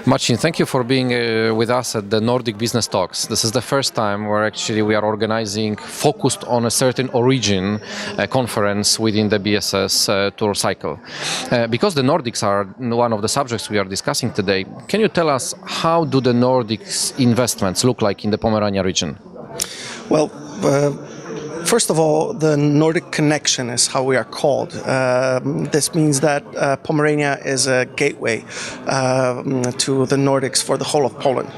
Marcin, thank you for being with us at the Nordic Business Talks. This is the first time where actually we are organizing focused on a certain origin conference within the BSS tour cycle. Because the Nordics are one of the subjects we are discussing today, can you tell us how do the Nordics investments look like in the Pomerania region? Well, first of all, the Nordic connection is how we are called. This means that Pomerania is a gateway to the Nordics for the whole of Poland.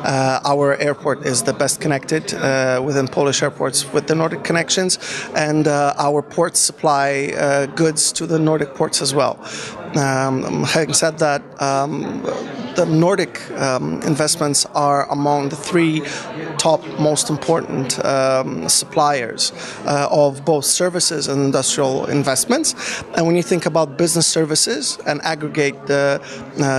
Our airport is the best connected within Polish airports with the Nordic connections, and our ports supply goods to the Nordic ports as well. Having said that, the Nordic investments are among the three top most important suppliers of both services and industrial investments. And when you think about business services and aggregate the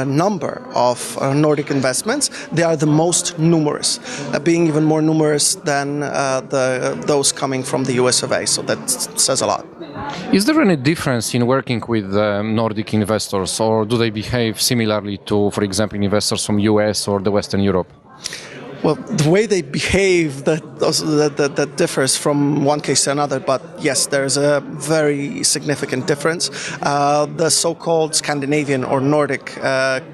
number of Nordic investments, they are the most numerous, being even more numerous than those coming from the US of A. So that says a lot. Is there any difference in working with Nordic investors, or do they behave similarly to, for example, investors from US or the Western Europe? Well, the way they behave that differs from one case to another, but yes, there's a very significant difference. The so-called Scandinavian or Nordic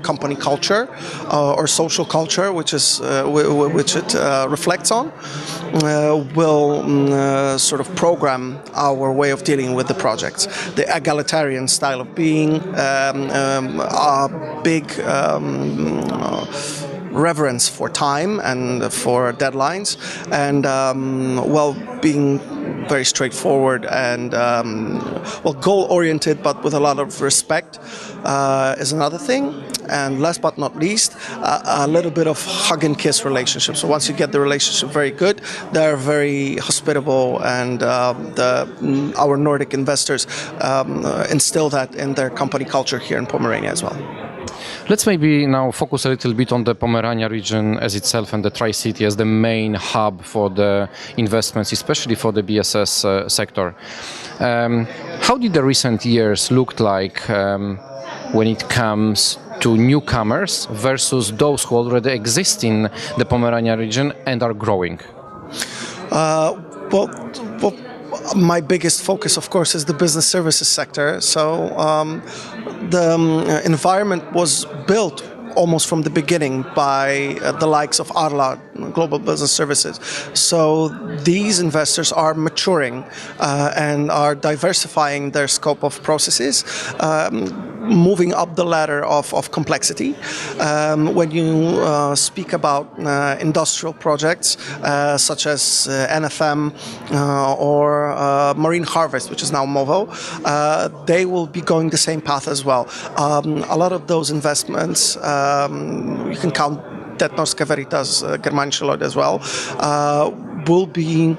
company culture or social culture, which it reflects on, will sort of program our way of dealing with the projects. The egalitarian style of being, a big reverence for time and for deadlines, and being very straightforward and goal-oriented, but with a lot of respect is another thing. And last but not least, a little bit of hug and kiss relationship. So once you get the relationship very good, they're very hospitable, and our Nordic investors instill that in their company culture here in Pomerania as well. Let's maybe now focus a little bit on the Pomerania region as itself and the Tri-City as the main hub for the investments, especially for the BSS sector. How did the recent years look like when it comes to newcomers versus those who already exist in the Pomerania region and are growing? My biggest focus, of course, is the business services sector. So the environment was built almost from the beginning by the likes of Arla, Global Business Services. So these investors are maturing and are diversifying their scope of processes, moving up the ladder of complexity. When you speak about industrial projects such as NFM or Marine Harvest, which is now MOVO, they will be going the same path as well. A lot of those investments, you can count Norske Veritas, Germanische Lloyd as well, will be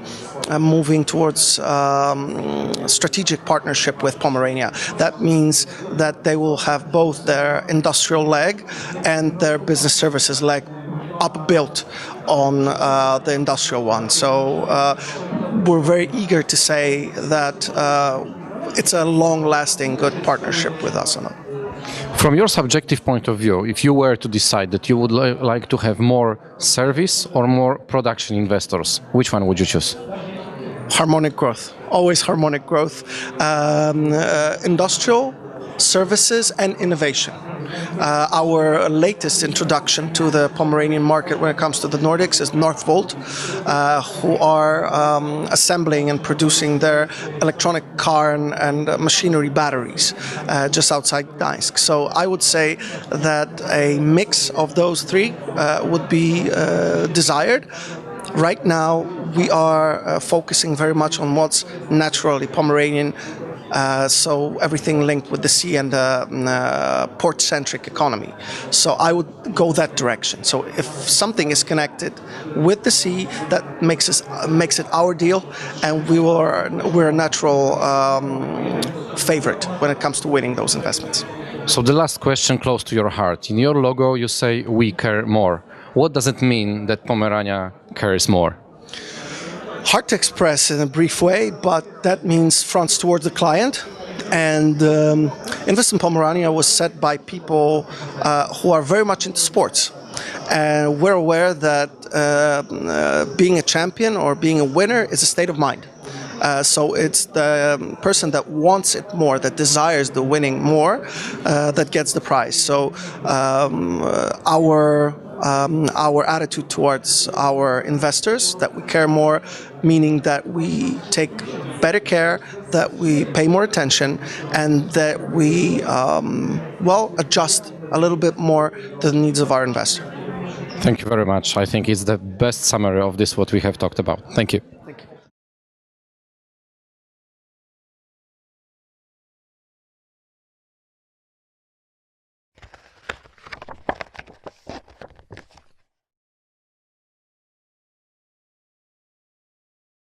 moving towards strategic partnership with Pomerania. That means that they will have both their industrial leg and their business services leg upbuilt on the industrial one. So we're very eager to say that it's a long-lasting, good partnership with us. From your subjective point of view, if you were to decide that you would like to have more service or more production investors, which one would you choose? Harmonic growth, always harmonic growth. Industrial, services and innovation. Our latest introduction to the Pomeranian market when it comes to the Nordics is Northvolt, who are assembling and producing their electronic car and machinery batteries just outside Gdansk. So I would say that a mix of those three would be desired. Right now, we are focusing very much on what's naturally Pomeranian, so everything linked with the sea and port-centric economy. So I would go that direction. So if something is connected with the sea, that makes it our deal, and we're a natural favorite when it comes to winning those investments. So the last question close to your heart. In your logo, you say "We care more." What does it mean that Pomerania cares more? Hard to express in a brief way, but that means fronts towards the client. And Invest in Pomerania was set by people who are very much into sports. And we're aware that being a champion or being a winner is a state of mind. So it's the person that wants it more, that desires the winning more, that gets the prize. So our attitude towards our investors, that we care more, meaning that we take better care, that we pay more attention, and that we adjust a little bit more to the needs of our investor. Thank you very much. I think it's the best summary of this what we have talked about. Thank you.